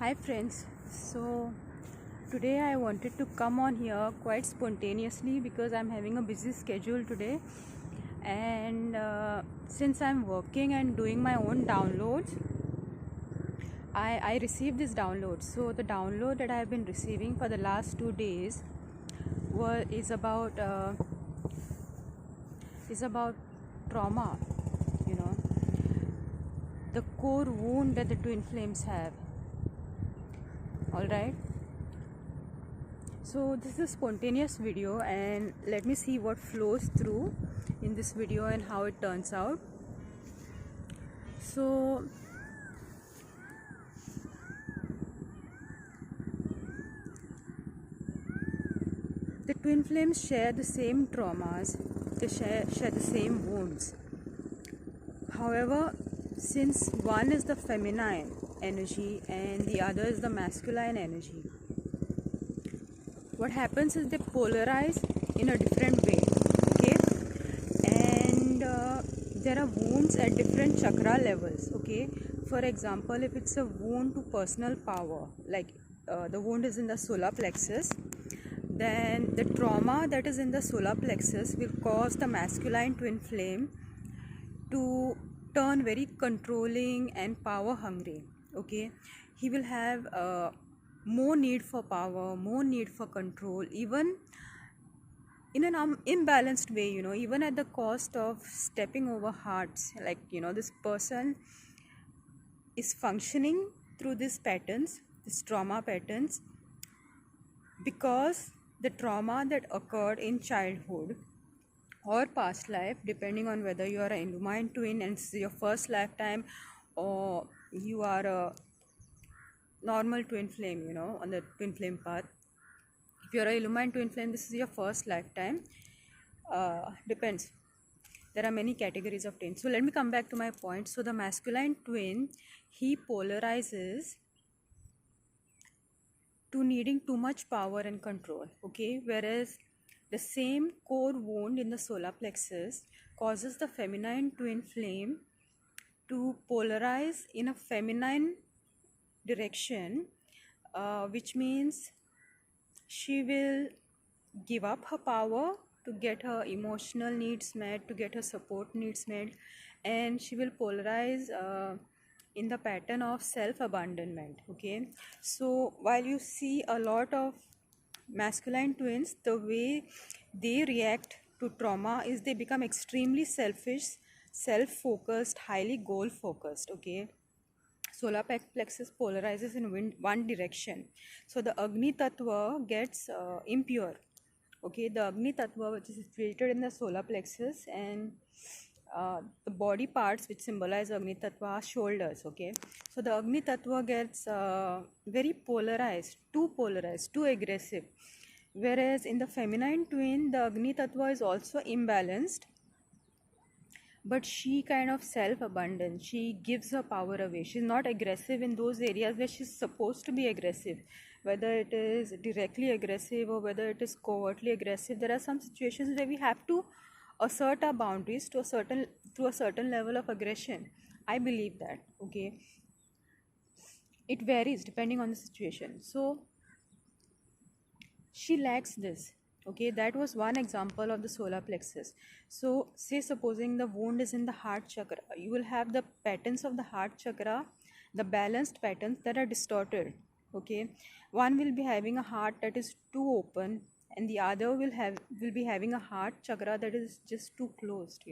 Hi friends, so today I wanted to come on here quite spontaneously because I'm having a busy schedule today, and since I'm working and doing my own downloads, I received this download. So the download that I've been receiving for the last 2 days is about trauma, you know, the core wound that the twin flames have. All right. So this is a spontaneous video, and let me see what flows through in this video and how it turns out. So the twin flames share the same traumas, they share the same wounds. However, since one is the feminine energy and the other is the masculine energy, what happens is they polarize in a different way. Okay, and there are wounds at different chakra levels. Okay, for example, if it's a wound to personal power, like the wound is in the solar plexus, then the trauma that is in the solar plexus will cause the masculine twin flame to turn very controlling and power hungry. Okay, he will have more need for power, more need for control, even in an imbalanced way, even at the cost of stepping over hearts. Like, this person is functioning through these patterns, these trauma patterns, because the trauma that occurred in childhood or past life, depending on whether you are an Illumine twin and it's your first lifetime, or you are a normal twin flame, on the twin flame path. If you're a Illumine twin flame, this is your first lifetime. Depends. There are many categories of twins. So let me come back to my point. So the masculine twin, he polarizes to needing too much power and control. Okay, whereas the same core wound in the solar plexus causes the feminine twin flame to polarize in a feminine direction, which means she will give up her power to get her emotional needs met, to get her support needs met, and she will polarize in the pattern of self-abandonment. Okay, so while you see a lot of masculine twins, the way they react to trauma is they become extremely selfish, self-focused, highly goal-focused. Okay, solar plexus polarizes in one direction, so the Agni Tattva gets impure. Okay, the Agni Tattva, which is filtered in the solar plexus, and the body parts which symbolize Agni Tattva are shoulders. Okay, so the Agni Tattva gets very polarized, too aggressive, whereas in the feminine twin, the Agni Tattva is also imbalanced, but she kind of self-abundant. She gives her power away. She's not aggressive in those areas where she's supposed to be aggressive, whether it is directly aggressive or whether it is covertly aggressive. There are some situations where we have to assert our boundaries to a certain level of aggression. I believe that. Okay, it varies depending on the situation. So she lacks this. Okay, that was one example of the solar plexus. So say supposing the wound is in the heart chakra, you will have the patterns of the heart chakra, the balanced patterns that are distorted. Okay, one will be having a heart that is too open, and the other will be having a heart chakra that is just too closed.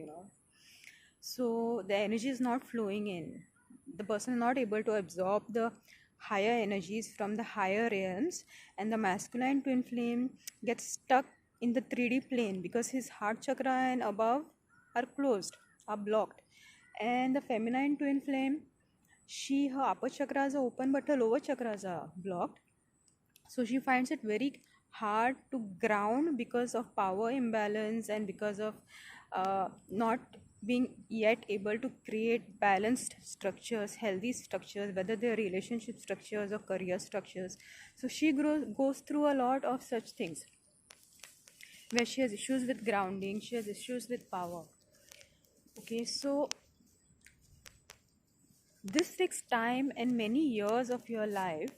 So the energy is not flowing in. The person is not able to absorb the higher energies from the higher realms, and the masculine twin flame gets stuck in the 3D plane because his heart chakra and above are closed, are blocked. And the feminine twin flame, her upper chakras are open but her lower chakras are blocked. So she finds it very hard to ground because of power imbalance and because of not being yet able to create balanced structures, healthy structures, whether they're relationship structures or career structures. So she goes through a lot of such things where she has issues with grounding, she has issues with power. Okay, so This takes time and many years of your life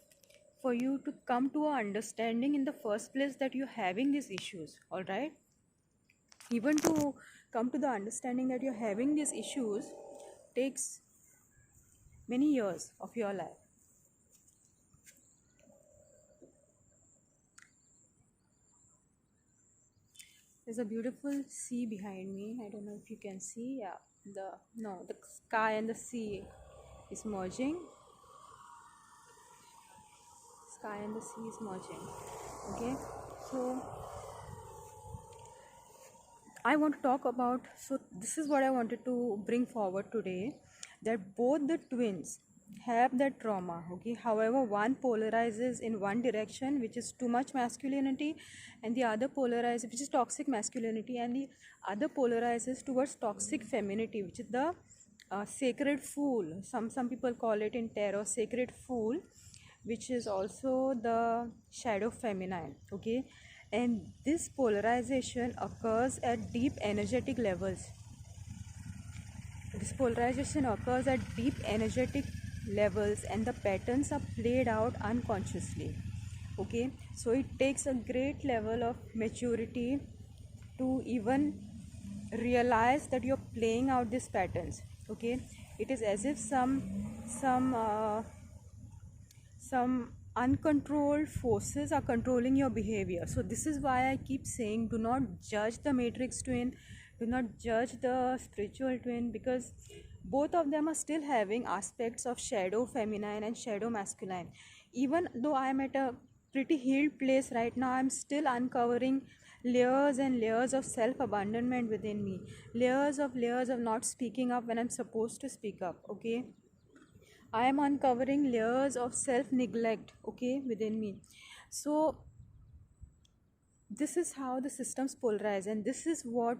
for you to come to a understanding in the first place that you're having these issues. All right, even to come to the understanding that you're having these issues takes many years of your life. There's a beautiful sea behind me. I don't know if you can see. Yeah, the sky and the sea is merging. Sky and the sea is merging. Okay, so I want to talk about. So this is what I wanted to bring forward today. That both the twins have that trauma. Okay, however, one polarizes in one direction, which is too much masculinity, and the other polarizes, which is toxic masculinity, and the other polarizes towards toxic femininity, which is the sacred fool. Some people call it in tarot sacred fool, which is also the shadow feminine. Okay, and this polarization occurs at deep energetic levels. This polarization occurs at deep energetic levels, and the patterns are played out unconsciously. Okay, so it takes a great level of maturity to even realize that you're playing out these patterns. Okay, it is as if some uncontrolled forces are controlling your behavior. So this is why I keep saying, do not judge the matrix twin, do not judge the spiritual twin, because both of them are still having aspects of shadow feminine and shadow masculine. Even though I am at a pretty healed place right now, I'm still uncovering layers and layers of self abandonment within me, layers of not speaking up when I'm supposed to speak up. Okay, I am uncovering layers of self neglect, okay, within me. So, this is how the systems polarize, and this is what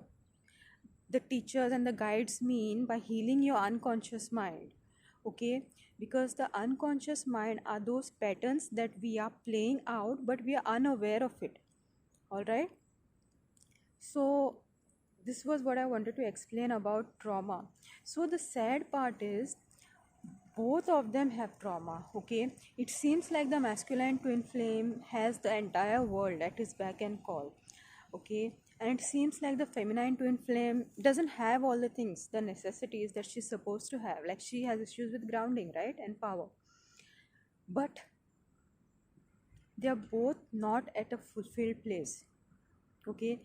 the teachers and the guides mean by healing your unconscious mind, okay? Because the unconscious mind are those patterns that we are playing out, but we are unaware of it, all right? So, this was what I wanted to explain about trauma. So, the sad part is both of them have trauma. Okay, it seems like the masculine twin flame has the entire world at his beck and call. Okay, and it seems like the feminine twin flame doesn't have all the things, the necessities that she's supposed to have. Like she has issues with grounding, right, and power, but they are both not at a fulfilled place. Okay,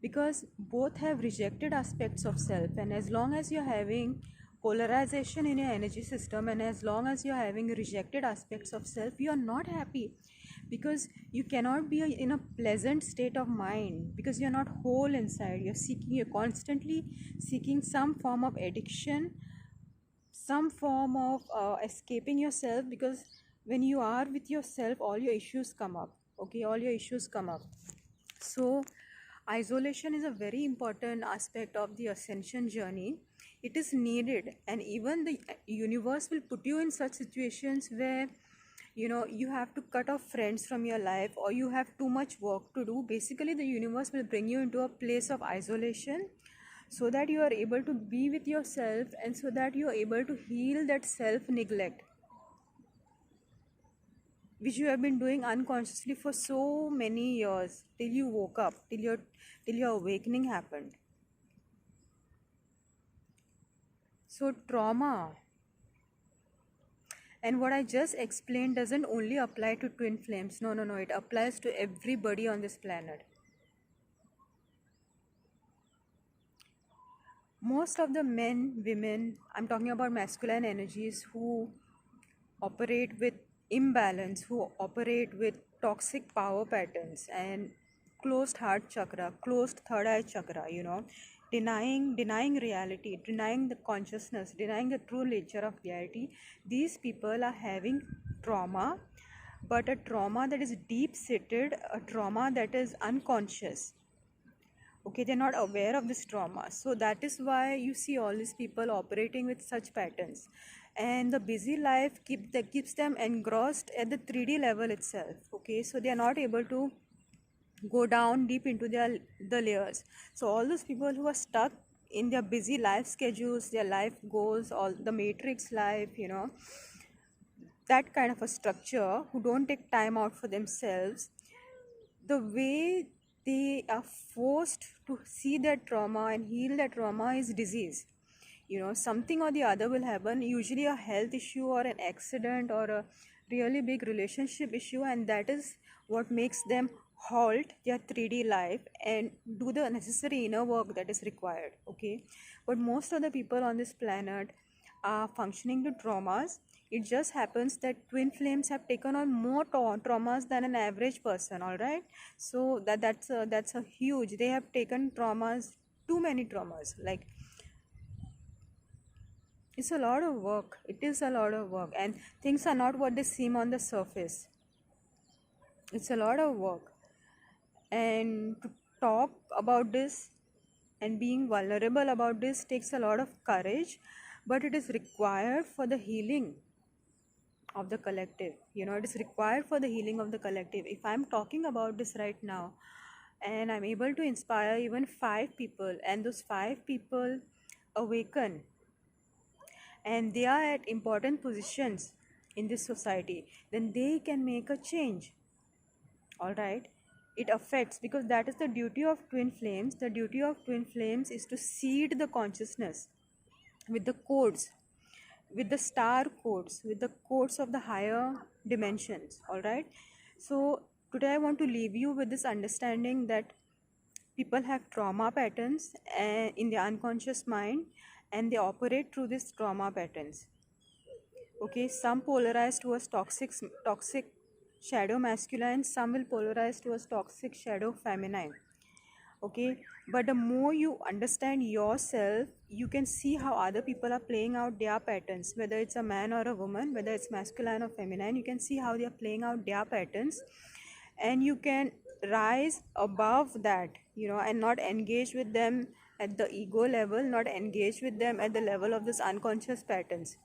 because both have rejected aspects of self, and as long as you're having polarization in your energy system, and as long as you're having rejected aspects of self, you are not happy, because you cannot be in a pleasant state of mind, because you're not whole inside. You're constantly seeking some form of addiction, some form of escaping yourself, because when you are with yourself, all your issues come up. Okay, all your issues come up. So, isolation is a very important aspect of the ascension journey. It is needed, and even the universe will put you in such situations where you have to cut off friends from your life, or you have too much work to do. Basically, the universe will bring you into a place of isolation so that you are able to be with yourself, and so that you are able to heal that self neglect which you have been doing unconsciously for so many years, till you woke up, till your awakening happened. So trauma and what I just explained doesn't only apply to twin flames. No, it applies to everybody on this planet. Most of the men, women, I'm talking about masculine energies, who operate with imbalance, who operate with toxic power patterns and closed heart chakra, closed third eye chakra, denying reality, denying the consciousness, denying the true nature of reality. These people are having trauma, but a trauma that is deep seated, a trauma that is unconscious. Okay, they're not aware of this trauma, so that is why you see all these people operating with such patterns, and the busy life keeps them engrossed at the 3D level itself. Okay, so they are not able to go down deep into the layers. So all those people who are stuck in their busy life schedules, their life goals, all the matrix life, that kind of a structure, who don't take time out for themselves, the way they are forced to see their trauma and heal their trauma is disease. Something or the other will happen, usually a health issue or an accident or a really big relationship issue, and that is what makes them halt their 3D life and do the necessary inner work that is required. Okay, but most of the people on this planet are functioning to traumas. It just happens that twin flames have taken on more traumas than an average person. All right, so that's a huge. They have taken traumas, too many traumas. Like, it's a lot of work. It is a lot of work, and things are not what they seem on the surface. It's a lot of work, and to talk about this and being vulnerable about this takes a lot of courage, but it is required for the healing of the collective. It is required for the healing of the collective. If I'm talking about this right now and I'm able to inspire even 5 people, and those 5 people awaken and they are at important positions in this society, then they can make a change. All right, it affects, because that is the duty of twin flames. The duty of twin flames is to seed the consciousness with the codes, with the star codes, with the codes of the higher dimensions. All right, so today I want to leave you with this understanding that people have trauma patterns in their unconscious mind, and they operate through these trauma patterns. Okay, some polarize towards toxic shadow masculine, some will polarize towards toxic shadow feminine. Okay, but the more you understand yourself, you can see how other people are playing out their patterns, whether it's a man or a woman, whether it's masculine or feminine. You can see how they are playing out their patterns, and you can rise above that, and not engage with them at the ego level, not engage with them at the level of this unconscious patterns.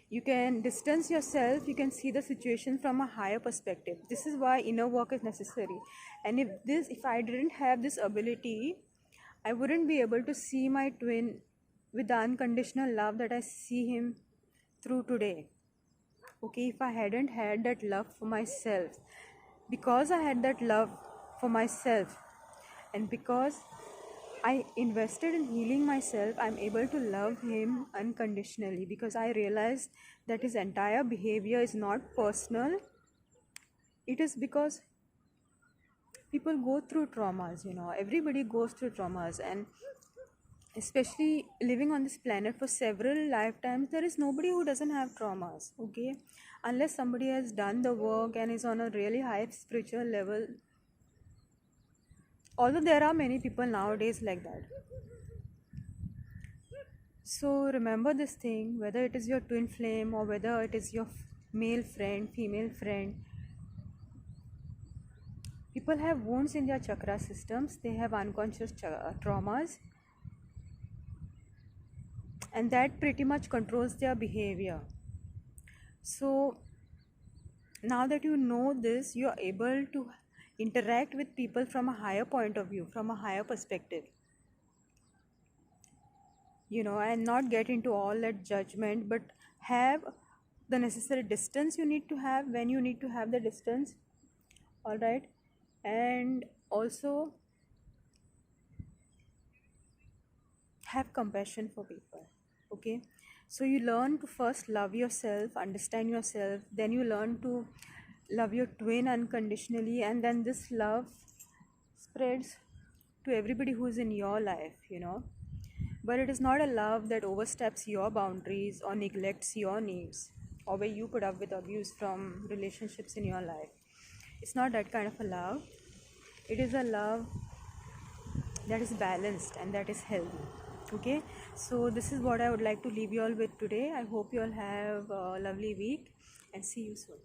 You can distance yourself, you can see the situation from a higher perspective. This is why inner work is necessary. And if I didn't have this ability, I wouldn't be able to see my twin with the unconditional love that I see him through today. Okay, if I hadn't had that love for myself, because I had that love for myself, and because I invested in healing myself, I'm able to love him unconditionally, because I realized that his entire behavior is not personal. It is because people go through traumas. Everybody goes through traumas, and especially living on this planet for several lifetimes, there is nobody who doesn't have traumas. Okay, unless somebody has done the work and is on a really high spiritual level, although there are many people nowadays like that. So remember this thing, whether it is your twin flame or whether it is your male friend, female friend, people have wounds in their chakra systems, they have unconscious traumas, and that pretty much controls their behavior. So now that you know this, you are able to interact with people from a higher point of view, from a higher perspective, and not get into all that judgment, but have the necessary distance you need to have when you need to have the distance. All right, and also have compassion for people. Okay, so you learn to first love yourself, understand yourself, then you learn to love your twin unconditionally, and then this love spreads to everybody who's in your life. But it is not a love that oversteps your boundaries or neglects your needs, or where you put up with abuse from relationships in your life. It's not that kind of a love. It is a love that is balanced and that is healthy. Okay, so this is what I would like to leave you all with today. I hope you all have a lovely week, and see you soon.